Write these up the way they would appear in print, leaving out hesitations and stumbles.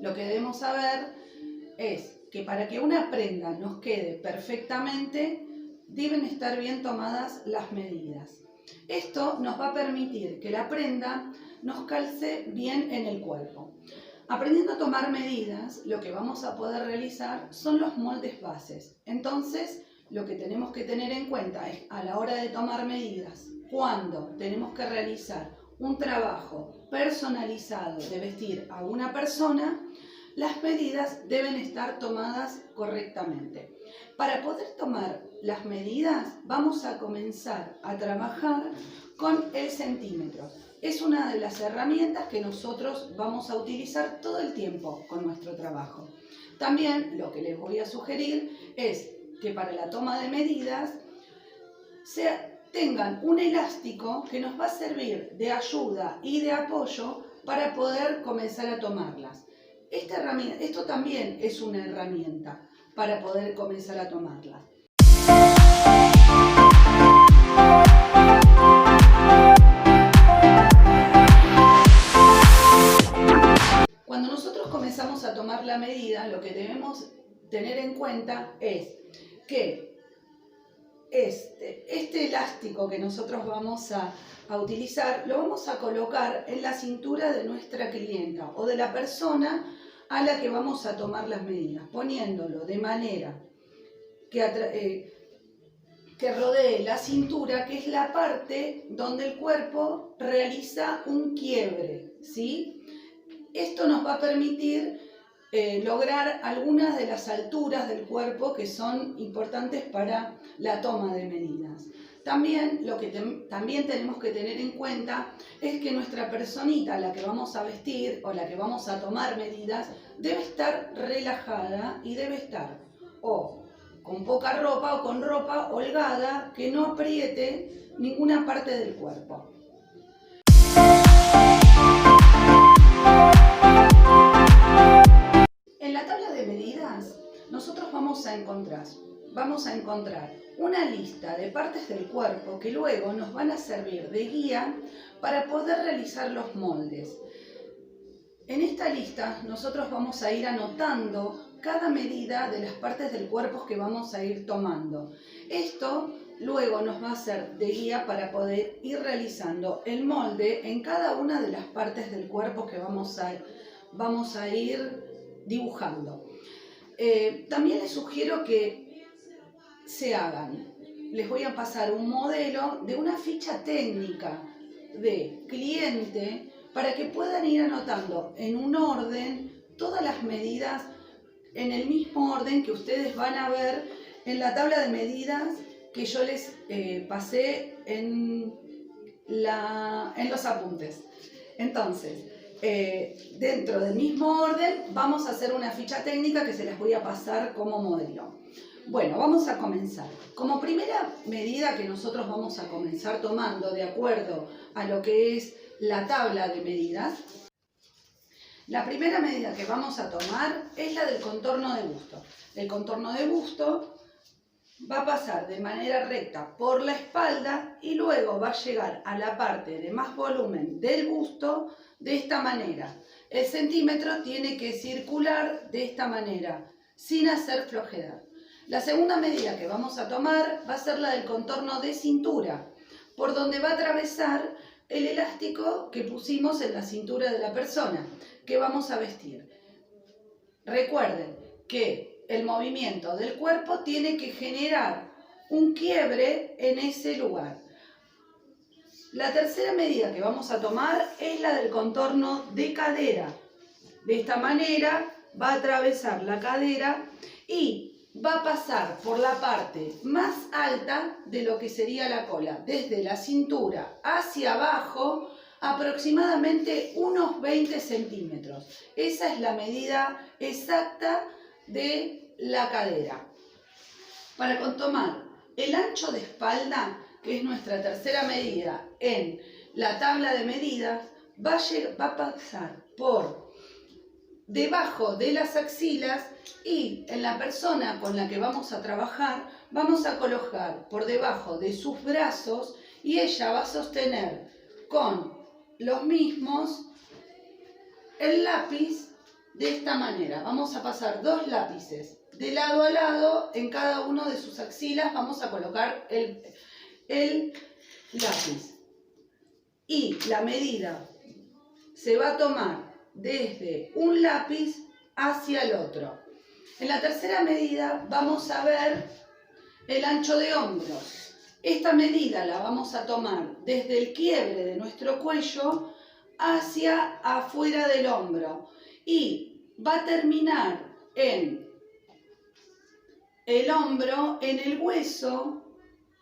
lo que debemos saber es que para que una prenda nos quede perfectamente, deben estar bien tomadas las medidas. Esto nos va a permitir que la prenda nos calce bien en el cuerpo. Aprendiendo a tomar medidas, lo que vamos a poder realizar son los moldes bases. Entonces, lo que tenemos que tener en cuenta es, a la hora de tomar medidas, cuando tenemos que realizar un trabajo personalizado de vestir a una persona, las medidas deben estar tomadas correctamente. Para poder tomar las medidas, vamos a comenzar a trabajar con el centímetro. Es una de las herramientas que nosotros vamos a utilizar todo el tiempo con nuestro trabajo. También lo que les voy a sugerir es que para la toma de medidas tengan un elástico que nos va a servir de ayuda y de apoyo para poder comenzar a tomarlas. Esto también es una herramienta para poder comenzar a tomarlas. Cuando nosotros comenzamos a tomar la medida, lo que debemos tener en cuenta es que este elástico que nosotros vamos a utilizar, lo vamos a colocar en la cintura de nuestra clienta o de la persona a la que vamos a tomar las medidas, poniéndolo de manera que rodee la cintura, que es la parte donde el cuerpo realiza un quiebre, ¿sí? Esto nos va a permitir lograr algunas de las alturas del cuerpo que son importantes para la toma de medidas. También lo que también tenemos que tener en cuenta es que nuestra personita a la que vamos a vestir o la que vamos a tomar medidas debe estar relajada y debe estar o con poca ropa o con ropa holgada que no apriete ninguna parte del cuerpo. En la tabla de medidas nosotros vamos a encontrar una lista de partes del cuerpo que luego nos van a servir de guía para poder realizar los moldes. En esta lista nosotros vamos a ir anotando cada medida de las partes del cuerpo que vamos a ir tomando. Esto luego nos va a ser de guía para poder ir realizando el molde en cada una de las partes del cuerpo que vamos a ir dibujando. También les sugiero que se hagan. Les voy a pasar un modelo de una ficha técnica de cliente para que puedan ir anotando en un orden todas las medidas en el mismo orden que ustedes van a ver en la tabla de medidas que yo les pasé en los apuntes. Entonces, dentro del mismo orden vamos a hacer una ficha técnica que se las voy a pasar como modelo. Bueno, vamos a comenzar. Como primera medida que nosotros vamos a comenzar tomando de acuerdo a lo que es la tabla de medidas, la primera medida que vamos a tomar es la del contorno de busto. El contorno de busto va a pasar de manera recta por la espalda y luego va a llegar a la parte de más volumen del busto de esta manera. El centímetro tiene que circular de esta manera, sin hacer flojedad. La segunda medida que vamos a tomar va a ser la del contorno de cintura, por donde va a atravesar el elástico que pusimos en la cintura de la persona que vamos a vestir. Recuerden que el movimiento del cuerpo tiene que generar un quiebre en ese lugar. La tercera medida que vamos a tomar es la del contorno de cadera. De esta manera va a atravesar la cadera y va a pasar por la parte más alta de lo que sería la cola, desde la cintura hacia abajo, aproximadamente unos 20 centímetros. Esa es la medida exacta de la cadera. Para tomar el ancho de espalda, que es nuestra tercera medida en la tabla de medidas, va a pasar por debajo de las axilas y en la persona con la que vamos a trabajar vamos a colocar por debajo de sus brazos y ella va a sostener con los mismos el lápiz de esta manera. Vamos a pasar 2 lápices de lado a lado, en cada uno de sus axilas vamos a colocar el lápiz. Y la medida se va a tomar desde un lápiz hacia el otro. En la tercera medida vamos a ver el ancho de hombros. Esta medida la vamos a tomar desde el quiebre de nuestro cuello hacia afuera del hombro y va a terminar en el hombro, en el hueso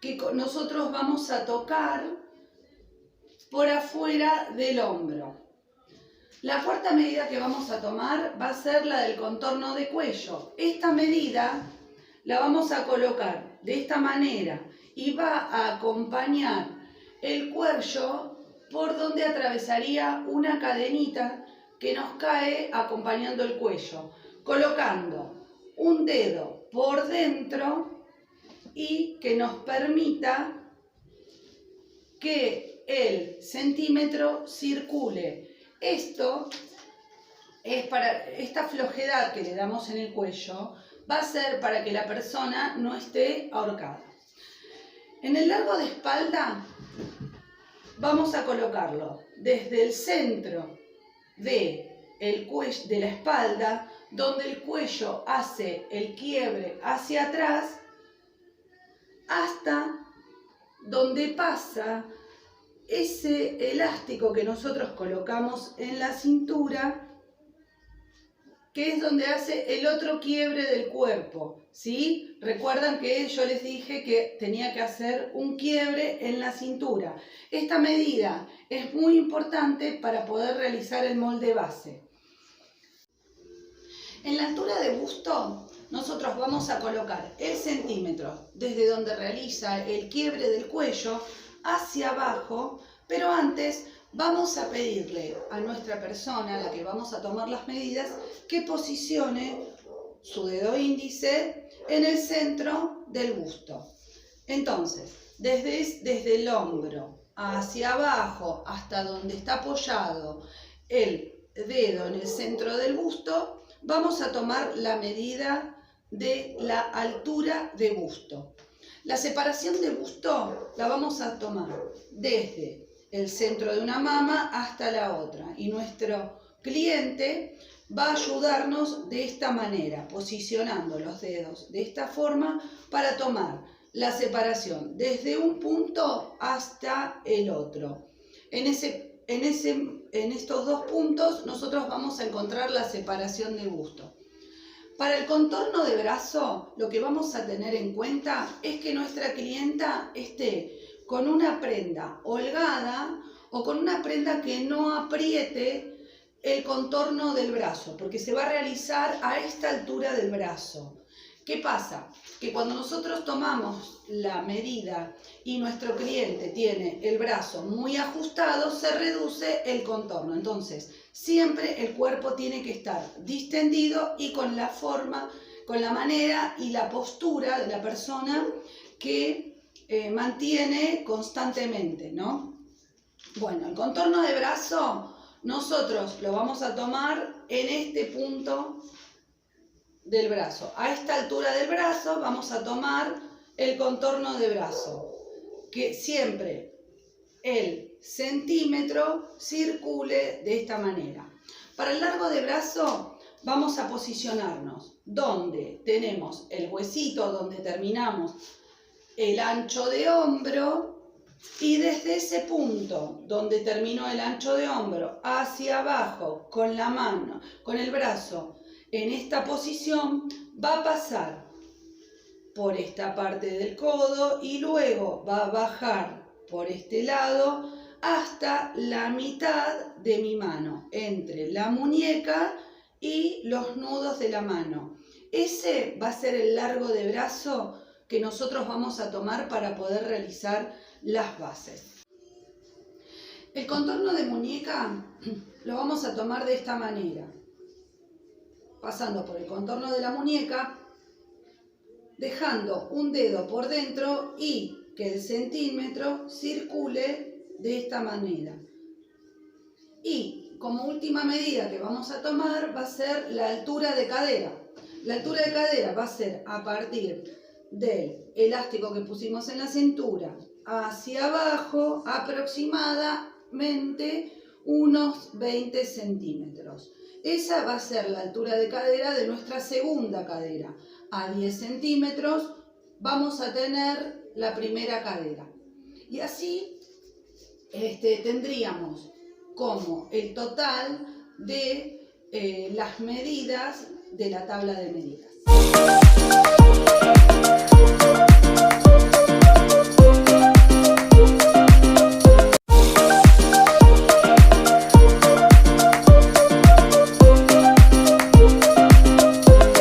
que nosotros vamos a tocar por afuera del hombro. La cuarta medida que vamos a tomar va a ser la del contorno de cuello. Esta medida la vamos a colocar de esta manera y va a acompañar el cuello por donde atravesaría una cadenita que nos cae acompañando el cuello, colocando un dedo por dentro y que nos permita que el centímetro circule. Esto es para esta flojedad que le damos en el cuello, va a ser para que la persona no esté ahorcada. En el largo de espalda vamos a colocarlo desde el centro del cuello, de la espalda, donde el cuello hace el quiebre hacia atrás, hasta donde pasa ese elástico que nosotros colocamos en la cintura, que es donde hace el otro quiebre del cuerpo, ¿sí? Recuerdan que yo les dije que tenía que hacer un quiebre en la cintura. Esta medida es muy importante para poder realizar el molde base. En la altura de busto, nosotros vamos a colocar el centímetro desde donde realiza el quiebre del cuello hacia abajo, pero antes vamos a pedirle a nuestra persona, a la que vamos a tomar las medidas, que posicione su dedo índice en el centro del busto. Entonces, desde el hombro hacia abajo hasta donde está apoyado el dedo en el centro del busto, vamos a tomar la medida de la altura de busto. La separación de busto la vamos a tomar desde el centro de una mama hasta la otra, y nuestro cliente va a ayudarnos de esta manera, posicionando los dedos de esta forma para tomar la separación desde un punto hasta el otro. En estos 2 puntos nosotros vamos a encontrar la separación de busto. Para el contorno de brazo, lo que vamos a tener en cuenta es que nuestra clienta esté con una prenda holgada o con una prenda que no apriete el contorno del brazo, porque se va a realizar a esta altura del brazo. ¿Qué pasa? Que cuando nosotros tomamos la medida y nuestro cliente tiene el brazo muy ajustado, se reduce el contorno. Entonces, siempre el cuerpo tiene que estar distendido y con la forma, con la manera y la postura de la persona que mantiene constantemente, ¿no? Bueno, el contorno de brazo nosotros lo vamos a tomar en este punto del brazo. A esta altura del brazo vamos a tomar el contorno de brazo, que siempre el centímetro circule de esta manera. Para el largo de brazo vamos a posicionarnos donde tenemos el huesito, donde terminamos el ancho de hombro, y desde ese punto donde terminó el ancho de hombro hacia abajo con la mano, con el brazo en esta posición, va a pasar por esta parte del codo y luego va a bajar por este lado hasta la mitad de mi mano, entre la muñeca y los nudos de la mano. Ese va a ser el largo de brazo que nosotros vamos a tomar para poder realizar las bases. El contorno de muñeca lo vamos a tomar de esta manera, pasando por el contorno de la muñeca, dejando un dedo por dentro y que el centímetro circule de esta manera. Y como última medida que vamos a tomar va a ser la altura de cadera. La altura de cadera va a ser a partir del elástico que pusimos en la cintura hacia abajo, aproximadamente unos 20 centímetros. Esa va a ser la altura de cadera de nuestra segunda cadera. A 10 centímetros vamos a tener la primera cadera. Y así tendríamos como el total de las medidas de la tabla de medidas.